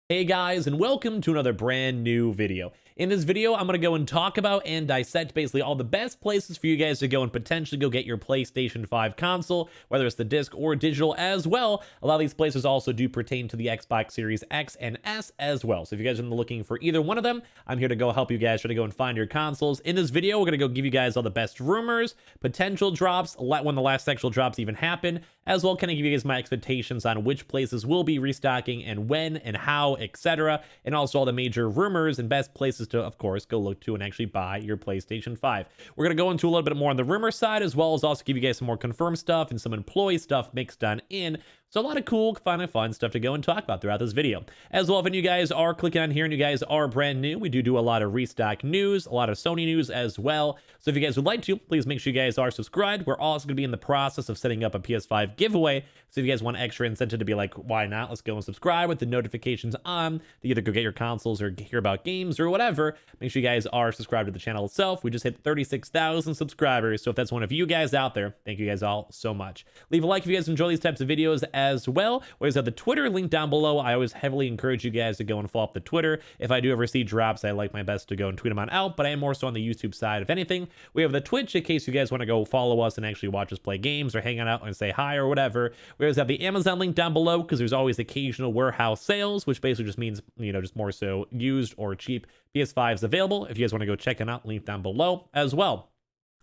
Hey guys, and welcome to another brand new video. In this video, I'm going to go and talk about and dissect basically all the best places for you guys to go and potentially go get your PlayStation 5 console, whether it's the disc or digital as well. A lot of these places also do pertain to the Xbox Series X and S as well. So if you guys are looking for either one of them, I'm here to go help you guys try to go and find your consoles. In this video, we're going to go give you guys all the best rumors, potential drops, when the last actual drops even happen, as well kind of give you guys my expectations on which places will be restocking and when and how, etc. And also all the major rumors and best places to, of course, go look to and actually buy your PlayStation 5. We're going to go into a little bit more on the rumor side, as well as also give you guys some more confirmed stuff and some employee stuff mixed on in. So a lot of cool, fun stuff to go and talk about throughout this video. As well, if any of you guys are clicking on here and you guys are brand new, we do a lot of restock news, a lot of Sony news as well. So if you guys would like to, please make sure you guys are subscribed. We're also going to be in the process of setting up a PS5 giveaway. So if you guys want extra incentive to be like, why not? Let's go and subscribe with the notifications on to either go get your consoles or hear about games or whatever. Make sure you guys are subscribed to the channel itself. We just hit 36,000 subscribers. So if that's one of you guys out there, thank you guys all so much. Leave a like if you guys enjoy these types of videos as well. We always have the Twitter link down below. I always heavily encourage you guys to go and follow up the Twitter. If I do ever see drops, I like my best to go and tweet them on out, but I am more so on the YouTube side. If anything, we have the Twitch in case you guys want to go follow us and actually watch us play games or hang out and say hi or whatever. We always have the Amazon link down below because there's always occasional warehouse sales, which basically just means, just more so used or cheap PS5s available. If you guys want to go check it out, link down below as well.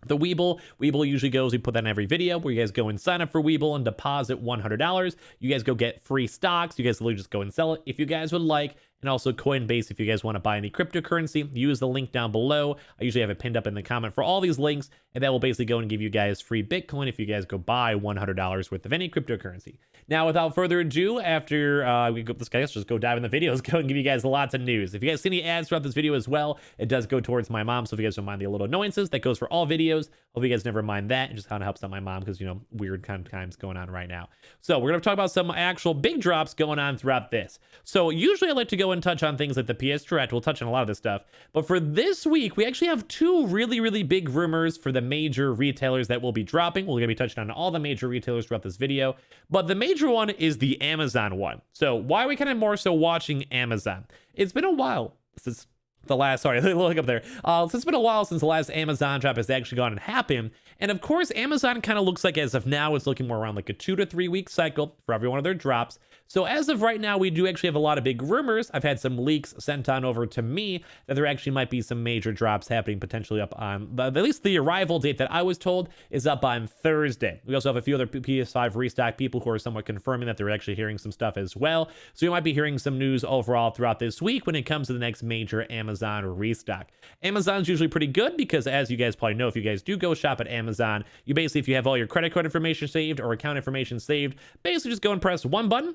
The Weeble usually goes, we put that in every video, where you guys go and sign up for Weeble and deposit $100. You guys go get free stocks. You guys literally just go and sell it if you guys would like. And also Coinbase, if you guys want to buy any cryptocurrency, use the link down below. I usually have it pinned up in the comment for all these links, and that will basically go and give you guys free Bitcoin if you guys go buy $100 worth of any cryptocurrency. Now, without further ado, after we go, let's just go dive in the videos, go and give you guys lots of news. If you guys see any ads throughout this video as well, it does go towards my mom, so if you guys don't mind the little annoyances, that goes for all videos. Hope you guys never mind that. It just kind of helps out my mom because, weird kind of times going on right now. So we're going to talk about some actual big drops going on throughout this. So usually I like to go and touch on things like the PS Direct. We'll touch on a lot of this stuff. But for this week, we actually have two really big rumors for the major retailers that will be dropping. We're going to be touching on all the major retailers throughout this video. But the major one is the Amazon one. So why are we kind of more so watching Amazon? It's been a while since the last, sorry, look up there. It's been a while since the last Amazon drop has actually gone and happened. And of course, Amazon kind of looks like as of now, it's looking more around like a 2 to 3 week cycle for every one of their drops. So as of right now, we do actually have a lot of big rumors. I've had some leaks sent on over to me that there actually might be some major drops happening potentially up on, at least the arrival date that I was told is up on Thursday. We also have a few other PS5 Restock people who are somewhat confirming that they're actually hearing some stuff as well. So you might be hearing some news overall throughout this week when it comes to the next major Amazon restock. Amazon's usually pretty good because, as you guys probably know, if you guys do go shop at Amazon, you basically, if you have all your credit card information saved or account information saved, basically just go and press one button.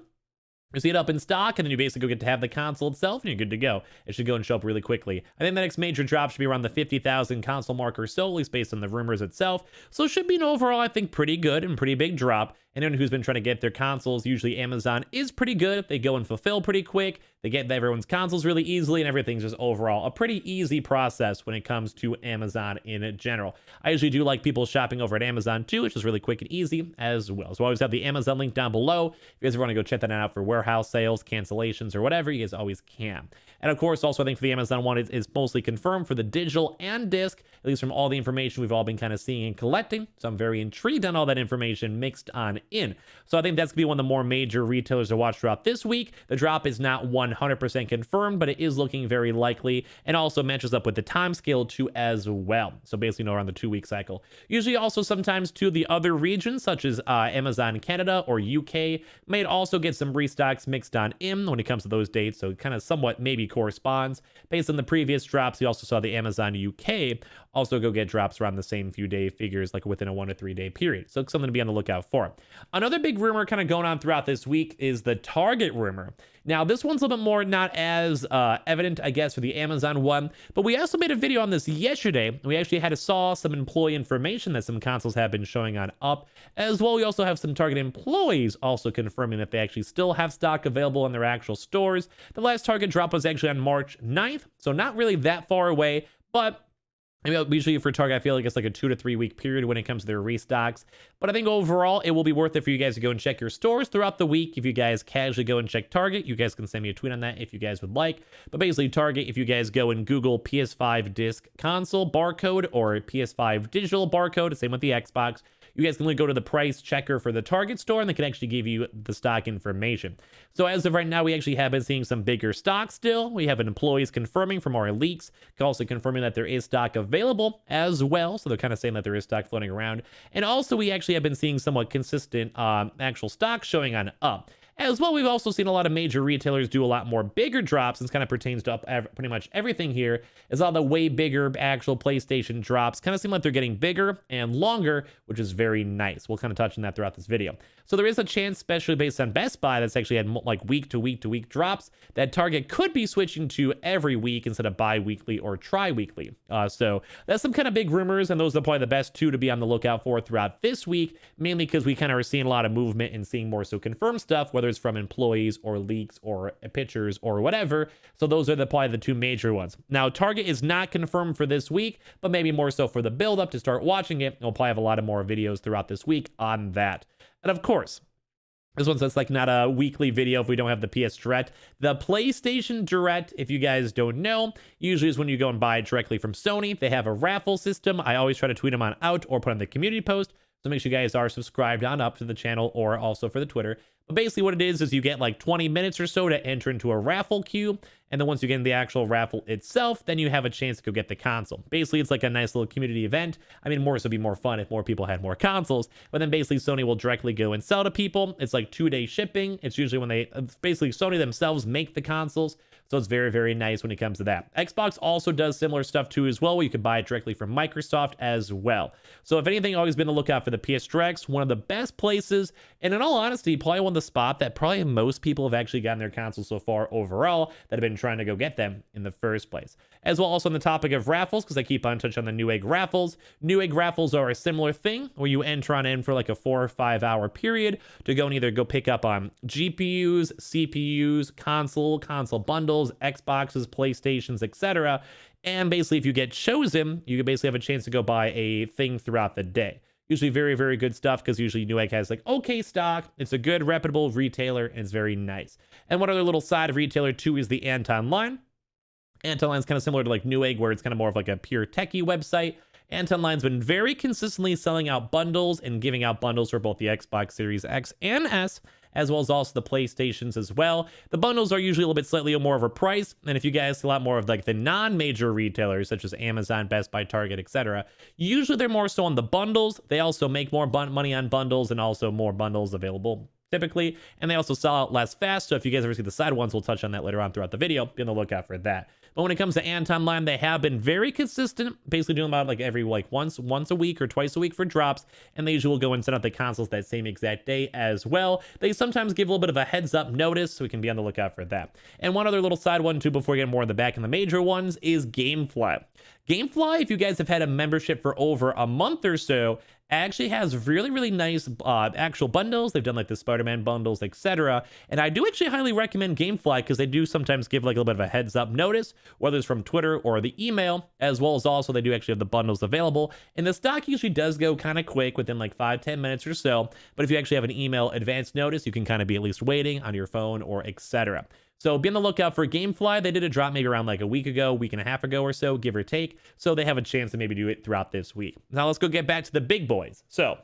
You see it up in stock, and then you basically get to have the console itself, and you're good to go. It should go and show up really quickly. I think the next major drop should be around the 50,000 console mark or so, at least based on the rumors itself. So it should be an overall, I think, pretty good and pretty big drop. Anyone who's been trying to get their consoles, usually Amazon is pretty good. They go and fulfill pretty quick. They get everyone's consoles really easily, and everything's just overall a pretty easy process when it comes to Amazon in general. I usually do like people shopping over at Amazon too, which is really quick and easy as well. So I always have the Amazon link down below. If you guys ever want to go check that out for warehouse sales, cancellations, or whatever, you guys always can. And of course, also I think for the Amazon one, is mostly confirmed for the digital and disc, at least from all the information we've all been kind of seeing and collecting. So I'm very intrigued on all that information mixed on in. So I think that's gonna be one of the more major retailers to watch throughout this week. The drop is not 100% confirmed, but it is looking very likely, and also matches up with the time scale too as well. So basically, around the 2 week cycle. Usually also sometimes to the other regions, such as Amazon Canada or UK, may also get some restocks mixed on in when it comes to those dates. So it kind of somewhat maybe corresponds. Based on the previous drops, you also saw the Amazon UK also go get drops around the same few day figures, like within a 1 to 3 day period. So something to be on the lookout for. Another big rumor kind of going on throughout this week is the Target rumor. Now, this one's a little bit more not as evident, I guess, for the Amazon one, but we also made a video on this yesterday. We actually saw some employee information that some consoles have been showing on up. As well, we also have some Target employees also confirming that they actually still have stock available in their actual stores. The last Target drop was actually on March 9th, so not really that far away, but I mean, usually for Target, I feel like it's like a 2 to 3 week period when it comes to their restocks. But I think overall, it will be worth it for you guys to go and check your stores throughout the week. If you guys casually go and check Target, you guys can send me a tweet on that if you guys would like. But basically, Target, if you guys go and Google PS5 disc console barcode or PS5 digital barcode, same with the Xbox, you guys can go to the price checker for the Target store and they can actually give you the stock information. So as of right now, we actually have been seeing some bigger stock still. We have employees confirming from our leaks, also confirming that there is stock available as well. So they're kind of saying that there is stock floating around. And also we actually have been seeing somewhat consistent actual stock showing on up. As well, we've also seen a lot of major retailers do a lot more bigger drops. This kind of pertains to pretty much everything here. Is all the way bigger actual PlayStation drops kind of seem like they're getting bigger and longer, which is very nice. We'll kind of touch on that throughout this video. So there is a chance, especially based on Best Buy, that's actually had like week to week to week drops, that Target could be switching to every week instead of bi-weekly or tri-weekly. So that's some kind of big rumors, and those are probably the best two to be on the lookout for throughout this week, mainly because we kind of are seeing a lot of movement and seeing more so confirmed stuff, whether it's from employees or leaks or pictures or whatever. So those are probably the two major ones. Now, Target is not confirmed for this week, but maybe more so for the build up to start watching it. We'll probably have a lot of more videos throughout this week on that. And of course, this one's just like not a weekly video if we don't have the PS Direct. The PlayStation Direct, if you guys don't know, usually is when you go and buy it directly from Sony. They have a raffle system. I always try to tweet them on out or put on the community post. So make sure you guys are subscribed on up to the channel or also for the Twitter. But basically what it is you get like 20 minutes or so to enter into a raffle queue. And then once you get in the actual raffle itself, then you have a chance to go get the console. Basically, it's like a nice little community event. I mean, more so it'd be more fun if more people had more consoles. But then basically Sony will directly go and sell to people. It's like 2-day shipping. It's usually when basically Sony themselves make the consoles. So it's very, very nice when it comes to that. Xbox also does similar stuff too as well, where you can buy it directly from Microsoft as well. So if anything, always been a lookout for the PS Directs, one of the best places, and in all honesty, probably one of the spot that probably most people have actually gotten their consoles so far overall that have been trying to go get them in the first place. As well, also on the topic of raffles, because I keep on touching on the Newegg raffles. Newegg raffles are a similar thing where you enter on in for like a 4 or 5 hour period to go and either go pick up on GPUs, CPUs, console bundles, Xboxes, PlayStations, etc. And basically, if you get chosen, you can basically have a chance to go buy a thing throughout the day. Usually very, very good stuff because usually Newegg has like okay stock. It's a good, reputable retailer, and it's very nice. And one other little side of retailer too is the Antonline. Antonline is kind of similar to like Newegg, where it's kind of more of like a pure techie website. Antonline's been very consistently selling out bundles and giving out bundles for both the Xbox Series X and S, as well as also the PlayStations as well. The bundles are usually a little bit slightly more of a price, and if you guys see a lot more of like the non-major retailers such as Amazon, Best Buy, Target, etc., usually they're more so on the bundles. They also make more money on bundles and also more bundles available typically, and they also sell out less fast. So if you guys ever see the side ones, we'll touch on that later on throughout the video. Be on the lookout for that. But when it comes to Antonline, they have been very consistent, basically doing about like every like once a week or twice a week for drops, and they usually will go and send out the consoles that same exact day as well. They sometimes give a little bit of a heads up notice, so we can be on the lookout for that. And one other little side one too before we get more in the back in the major ones is GameFly. GameFly, if you guys have had a membership for over a month or so, actually has really, really nice actual bundles. They've done like the Spider-Man bundles, etc. And I do actually highly recommend GameFly because they do sometimes give like a little bit of a heads up notice, whether it's from Twitter or the email, as well as also they do actually have the bundles available. And the stock usually does go kind of quick within like 5-10 minutes or so. But if you actually have an email advance notice, you can kind of be at least waiting on your phone or etc. So be on the lookout for GameFly. They did a drop maybe around like a week and a half ago or so, give or take. So they have a chance to maybe do it throughout this week. Now let's go get back to the big boys. So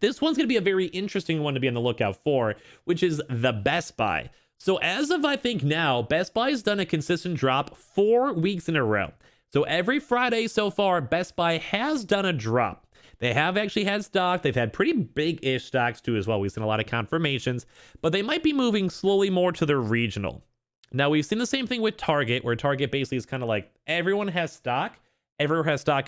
this one's going to be a very interesting one to be on the lookout for, which is the Best Buy. So as of I think now, Best Buy has done a consistent drop 4 weeks in a row. So every Friday so far, Best Buy has done a drop. They have actually had stock. They've had pretty big-ish stocks too as well. We've seen a lot of confirmations, but they might be moving slowly more to their regional. Now, we've seen the same thing with Target, where Target basically is kind of like everyone has stock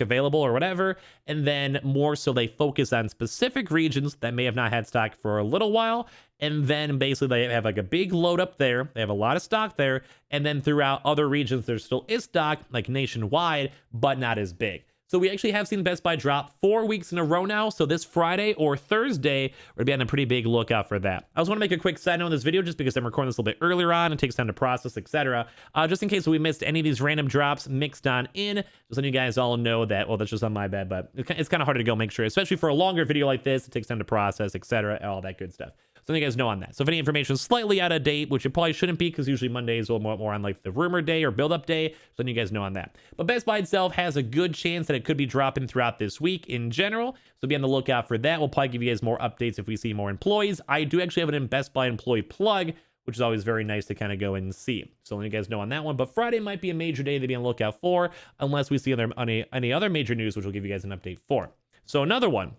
available or whatever, and then more so they focus on specific regions that may have not had stock for a little while, and then basically they have like a big load up there. They have a lot of stock there, and then throughout other regions there still is stock, like nationwide, but not as big. So we actually have seen Best Buy drop 4 weeks in a row now. So this Friday or Thursday, we're gonna be on a pretty big lookout for that. I just want to make a quick side note in this video just because I'm recording this a little bit earlier on. It takes time to process, etc. Just in case we missed any of these random drops mixed on in, just letting you guys all know that, well, that's just on my bad, but it's kind of hard to go make sure, especially for a longer video like this. It takes time to process, etc. All that good stuff. So you guys know on that. So if any information is slightly out of date, which it probably shouldn't be because usually Mondays will more on like the rumor day or build up day, so then you guys know on that. But Best Buy itself has a good chance that it could be dropping throughout this week in general. So be on the lookout for that. We'll probably give you guys more updates if we see more employees. I do actually have an Best Buy employee plug, which is always very nice to kind of go and see. So let you guys know on that one. But Friday might be a major day to be on the lookout for, unless we see any other major news, which we'll give you guys an update for. So another one.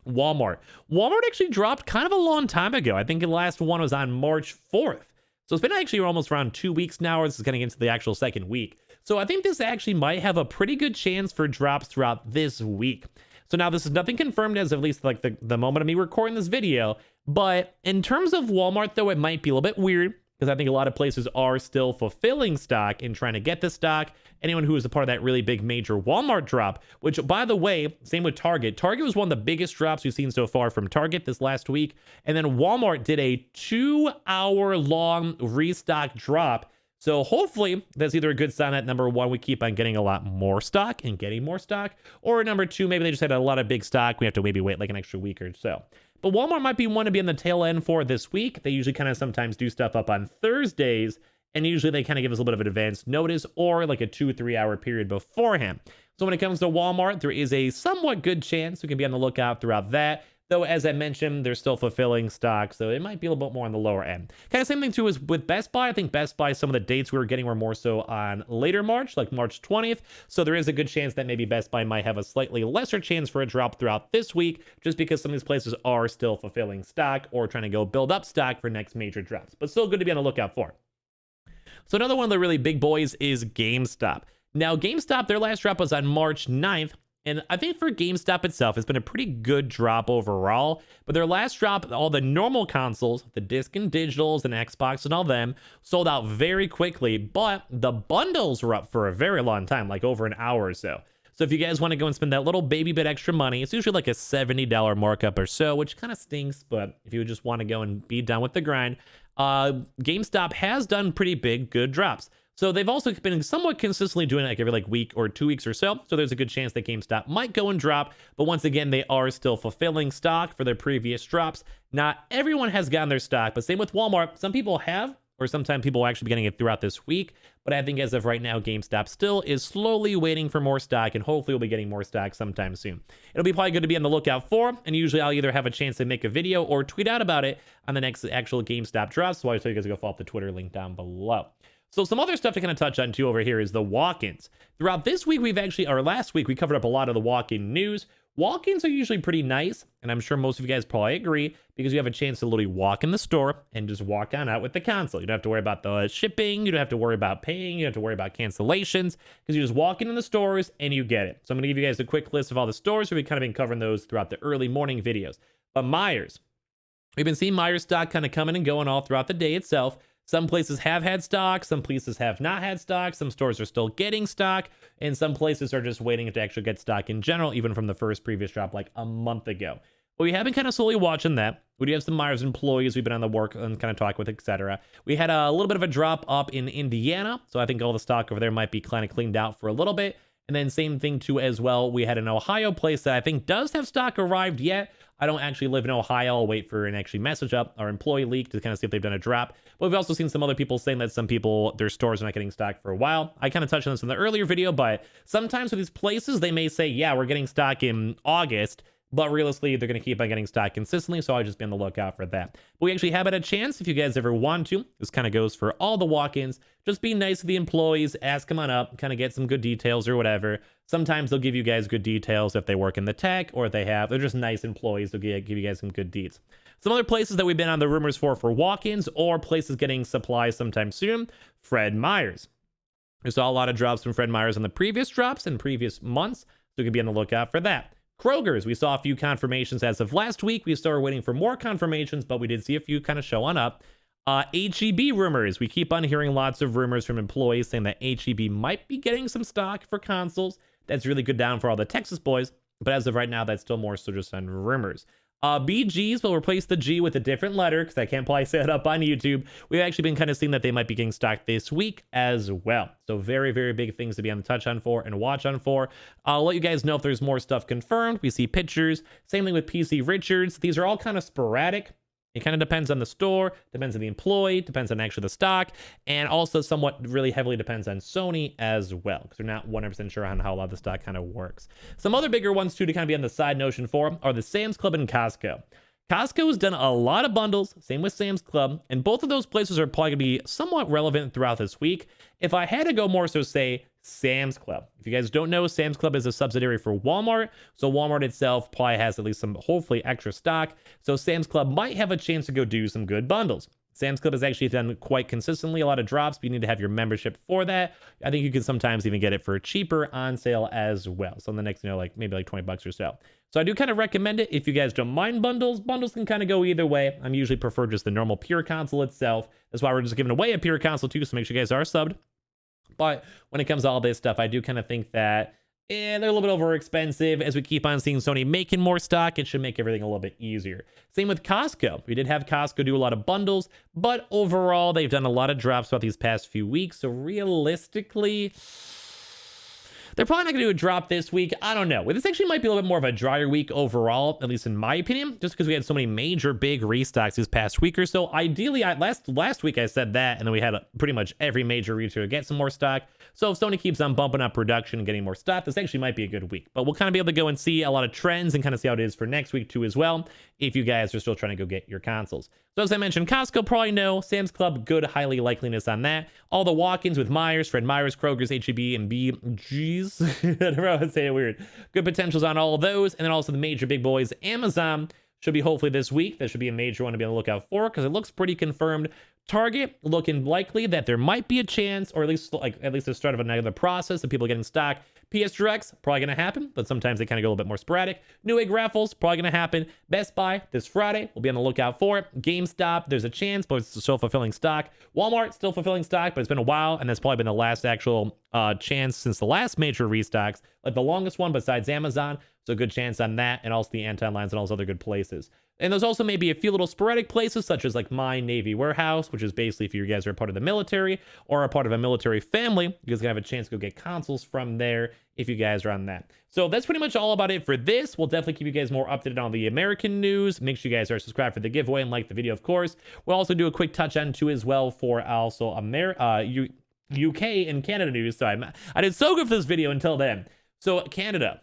Walmart actually dropped kind of a long time ago. I think the last one was on March 4th. So it's been actually almost around 2 weeks now. This is getting into the actual second week. So I think this actually might have a pretty good chance for drops throughout this week. So now this is nothing confirmed as of at least like the moment of me recording this video. But in terms of Walmart, though, it might be a little bit weird because I think a lot of places are still fulfilling stock and trying to get the stock. Anyone who was a part of that really big major Walmart drop, which, by the way, same with Target. Target was one of the biggest drops we've seen so far from Target this last week. And then Walmart did a 2-hour-long restock drop. So hopefully that's either a good sign that number one, we keep on getting a lot more stock and getting more stock, or number two, maybe they just had a lot of big stock. We have to maybe wait like an extra week or so. But Walmart might be one to be on the tail end for this week. They usually kind of sometimes do stuff up on Thursdays, and usually they kind of give us a little bit of advance notice or like a 2 or 3 hour period beforehand. So when it comes to Walmart, there is a somewhat good chance we can be on the lookout throughout that. Though, as I mentioned, they're still fulfilling stock, so it might be a little bit more on the lower end. Kind of same thing, too, as with Best Buy. I think Best Buy, some of the dates we were getting were more so on later March, like March 20th. So there is a good chance that maybe Best Buy might have a slightly lesser chance for a drop throughout this week, just because some of these places are still fulfilling stock or trying to go build up stock for next major drops. But still good to be on the lookout for. So another one of the really big boys is GameStop. Now, GameStop, their last drop was on March 9th. And I think for GameStop itself, it's been a pretty good drop overall. But their last drop, all the normal consoles, the disc and digitals and Xbox and all them, sold out very quickly. But the bundles were up for a very long time, like over an hour or so. So if you guys want to go and spend that little baby bit extra money, it's usually like a $70 markup or so, which kind of stinks. But if you just want to go and be done with the grind, GameStop has done pretty big, good drops. So they've also been somewhat consistently doing it like every week or 2 weeks or so. So there's a good chance that GameStop might go and drop. But once again, they are still fulfilling stock for their previous drops. Not everyone has gotten their stock, but same with Walmart. Some people have, or sometimes people will actually be getting it throughout this week. But I think as of right now, GameStop still is slowly waiting for more stock, and hopefully we'll be getting more stock sometime soon. It'll be probably good to be on the lookout for, and usually I'll either have a chance to make a video or tweet out about it on the next actual GameStop drop. So I'll tell you guys to go follow up the Twitter link down below. So some other stuff to kind of touch on too over here is the walk-ins. Throughout this week, last week, we covered up a lot of the walk-in news. Walk-ins are usually pretty nice, and I'm sure most of you guys probably agree, because you have a chance to literally walk in the store and just walk on out with the console. You don't have to worry about the shipping, you don't have to worry about paying, you don't have to worry about cancellations, because you just walk in the stores and you get it. So I'm going to give you guys a quick list of all the stores. We've kind of been covering those throughout the early morning videos. But Myers. We've been seeing Myers stock kind of coming and going all throughout the day itself. Some places have had stock, some places have not had stock, some stores are still getting stock, and some places are just waiting to actually get stock in general, even from the first previous drop like a month ago. But we have been kind of slowly watching that. We do have some Myers employees we've been on the work and kind of talk with, etc. We had a little bit of a drop up in Indiana, so I think all the stock over there might be kind of cleaned out for a little bit. And then same thing too as well, we had an Ohio place that I think does have stock arrived yet. I don't actually live in Ohio. I'll wait for an actually message up our employee leak to kind of see if they've done a drop. But we've also seen some other people saying that some people, their stores are not getting stock for a while. I kind of touched on this in the earlier video, but sometimes with these places, they may say, yeah, we're getting stock in August, but realistically, they're going to keep on getting stock consistently, so I'll just be on the lookout for that. But we actually have had a chance, if you guys ever want to. This kind of goes for all the walk-ins. Just be nice to the employees, ask them on up, kind of get some good details or whatever. Sometimes they'll give you guys good details if they work in the tech, or if they're just nice employees. They'll give you guys some good deets. Some other places that we've been on the rumors for walk-ins, or places getting supplies sometime soon, Fred Meyers. We saw a lot of drops from Fred Meyers on the previous drops in previous months, so we can be on the lookout for that. Kroger's, we saw a few confirmations as of last week. We still are waiting for more confirmations, but we did see a few kind of show on up. HEB rumors. We keep on hearing lots of rumors from employees saying that HEB might be getting some stock for consoles. That's really good down for all the Texas boys. But as of right now, that's still more so just on rumors. BGs will replace the G with a different letter because I can't probably say it up on YouTube. We've actually been kind of seeing that they might be getting stocked this week as well. So very, very big things to be on the touch on for and watch on for. I'll let you guys know if there's more stuff confirmed. We see pictures. Same thing with PC Richards. These are all kind of sporadic. It kind of depends on the store, depends on the employee, depends on actually the stock, and also somewhat really heavily depends on Sony as well, because they're not 100% sure on how a lot of the stock kind of works. Some other bigger ones too to kind of be on the side notion for are the Sam's Club and Costco. Costco has done a lot of bundles, same with Sam's Club, and both of those places are probably going to be somewhat relevant throughout this week. If I had to go more so say Sam's Club. If you guys don't know, Sam's Club is a subsidiary for Walmart, so Walmart itself probably has at least some hopefully extra stock, so Sam's Club might have a chance to go do some good bundles. Sam's Club has actually done quite consistently a lot of drops, but you need to have your membership for that. I think you can sometimes even get it for cheaper on sale as well. So in the next, like maybe like 20 bucks or so. So I do kind of recommend it if you guys don't mind bundles. Bundles can kind of go either way. I'm usually prefer just the normal pure console itself. That's why we're just giving away a pure console too, so make sure you guys are subbed. But when it comes to all this stuff, I do kind of think that they're a little bit over expensive. As we keep on seeing Sony making more stock, it should make everything a little bit easier. Same with Costco. We did have Costco do a lot of bundles, but overall, they've done a lot of drops throughout these past few weeks. So realistically, they're probably not going to do a drop this week. I don't know. This actually might be a little bit more of a drier week overall, at least in my opinion, just because we had so many major big restocks this past week or so. Ideally, last week I said that, and then we had pretty much every major retailer get some more stock. So if Sony keeps on bumping up production and getting more stock, this actually might be a good week. But we'll kind of be able to go and see a lot of trends and kind of see how it is for next week too as well, if you guys are still trying to go get your consoles. So as I mentioned, Costco probably no. Sam's Club, good highly likeliness on that. All the walk-ins with Myers, Fred Meyers, Kroger's, H-E-B, and BG's. I don't know how to say it weird. Good potentials on all of those. And then also the major big boys, Amazon, should be hopefully this week. That should be a major one to be on the lookout for because it looks pretty confirmed. Target looking likely that there might be a chance, or at least the start of another process of people getting stock. PS Directs, probably going to happen, but sometimes they kind of go a little bit more sporadic. Newegg raffles, probably going to happen. Best Buy this Friday, we'll be on the lookout for it. GameStop, there's a chance, but it's still fulfilling stock. Walmart, still fulfilling stock, but it's been a while, and that's probably been the last actual chance since the last major restocks, like the longest one besides Amazon. So good chance on that, and also the Antonlines and all those other good places. And there's also maybe a few little sporadic places, such as like My Navy Warehouse, which is basically if you guys are a part of the military or a part of a military family, you guys can have a chance to go get consoles from there if you guys are on that. So that's pretty much all about it for this. We'll definitely keep you guys more updated on the American news. Make sure you guys are subscribed for the giveaway and like the video, of course. We'll also do a quick touch on too as well for also UK and Canada news. So I did so good for this video until then. So Canada.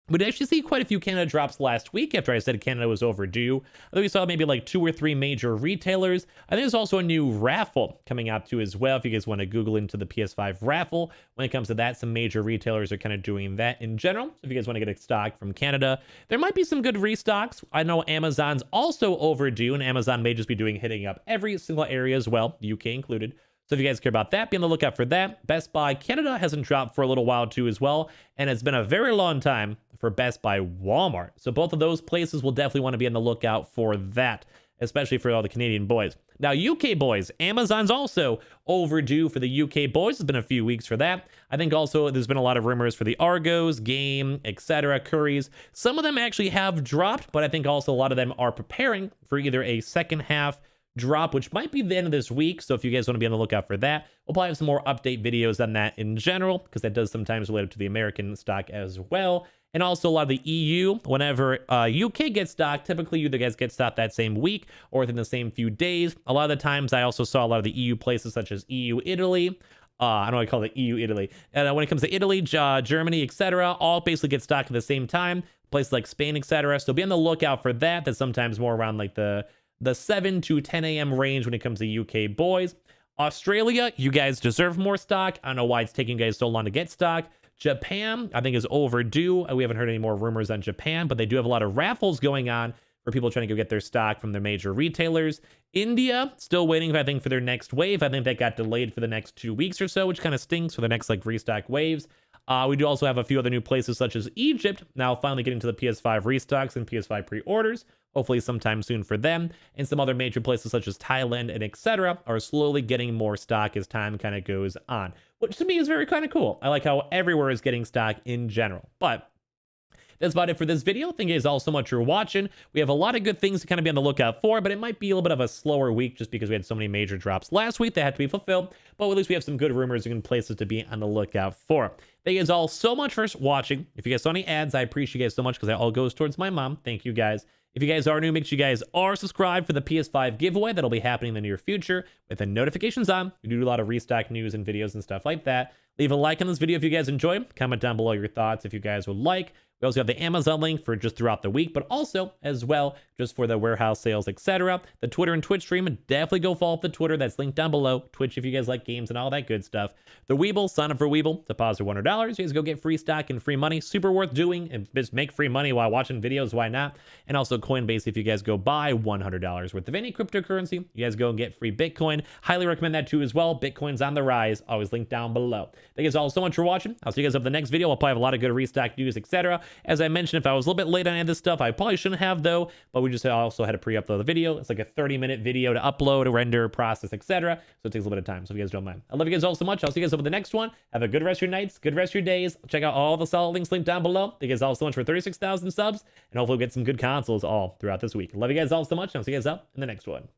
We did actually see quite a few Canada drops last week after I said Canada was overdue. I think we saw maybe like 2 or 3 major retailers. I think there's also a new raffle coming out too as well. If you guys want to Google into the PS5 raffle, when it comes to that, some major retailers are kind of doing that in general. So if you guys want to get a stock from Canada, there might be some good restocks. I know Amazon's also overdue, and Amazon may just be hitting up every single area as well, the UK included. So if you guys care about that, be on the lookout for that. Best Buy Canada hasn't dropped for a little while too as well, and it's been a very long time for Best Buy Walmart. So both of those places will definitely want to be on the lookout for that, especially for all the Canadian boys. Now, UK boys, Amazon's also overdue for the UK boys. It's been a few weeks for that. I think also there's been a lot of rumors for the Argos, Game, etc., Currys. Some of them actually have dropped, but I think also a lot of them are preparing for either a second half drop, which might be the end of this week. So if you guys want to be on the lookout for that, we'll probably have some more update videos on that in general, because that does sometimes relate to the American stock as well. And also a lot of the EU, whenever UK gets stock, typically you guys get stock that same week or within the same few days. A lot of the times I also saw a lot of the EU places such as EU Italy. I don't know what I call it, EU Italy. And when it comes to Italy, Germany, etc., all basically get stock at the same time. Places like Spain, etc. So be on the lookout for that. That's sometimes more around like the 7 to 10 a.m. range when it comes to UK boys. Australia, you guys deserve more stock. I don't know why it's taking you guys so long to get stock. Japan, I think, is overdue. We haven't heard any more rumors on Japan, but they do have a lot of raffles going on for people trying to go get their stock from their major retailers. India, still waiting, I think, for their next wave. I think that got delayed for the next 2 weeks or so, which kind of stinks for the next like restock waves. We do also have a few other new places such as Egypt, now finally getting to the PS5 restocks and PS5 pre-orders, hopefully sometime soon for them, and some other major places such as Thailand and etc. are slowly getting more stock as time kind of goes on, which to me is very kind of cool. I like how everywhere is getting stock in general. But that's about it for this video. Thank you guys all so much for watching. We have a lot of good things to kind of be on the lookout for, but it might be a little bit of a slower week just because we had so many major drops last week that had to be fulfilled. But at least we have some good rumors and good places to be on the lookout for. Thank you guys all so much for watching. If you guys saw any ads, I appreciate you guys so much because that all goes towards my mom. Thank you guys. If you guys are new, make sure you guys are subscribed for the PS5 giveaway that'll be happening in the near future with the notifications on. We do a lot of restock news and videos and stuff like that. Leave a like on this video if you guys enjoy. Comment down below your thoughts if you guys would like. We also have the Amazon link for just throughout the week, but also as well just for the warehouse sales, etc. The Twitter and Twitch stream, definitely go follow up the Twitter. That's linked down below. Twitch if you guys like games and all that good stuff. The Weeble, sign up for Weeble, deposit $100. You guys go get free stock and free money. Super worth doing, and just make free money while watching videos. Why not? And also Coinbase if you guys go buy $100 worth of any cryptocurrency. You guys go and get free Bitcoin. Highly recommend that too as well. Bitcoin's on the rise. Always linked down below. Thank you guys all so much for watching. I'll see you guys up in the next video. I'll probably have a lot of good restock news, etc. As I mentioned, if I was a little bit late on any of this stuff, I probably shouldn't have though, but we just also had to pre-upload the video. It's like a 30-minute video to upload, render, process, etc. So it takes a little bit of time, so if you guys don't mind. I love you guys all so much. I'll see you guys up in the next one. Have a good rest of your nights, good rest of your days. Check out all the solid links linked down below. Thank you guys all so much for 36,000 subs, and hopefully we'll get some good consoles all throughout this week. Love you guys all so much, and I'll see you guys up in the next one.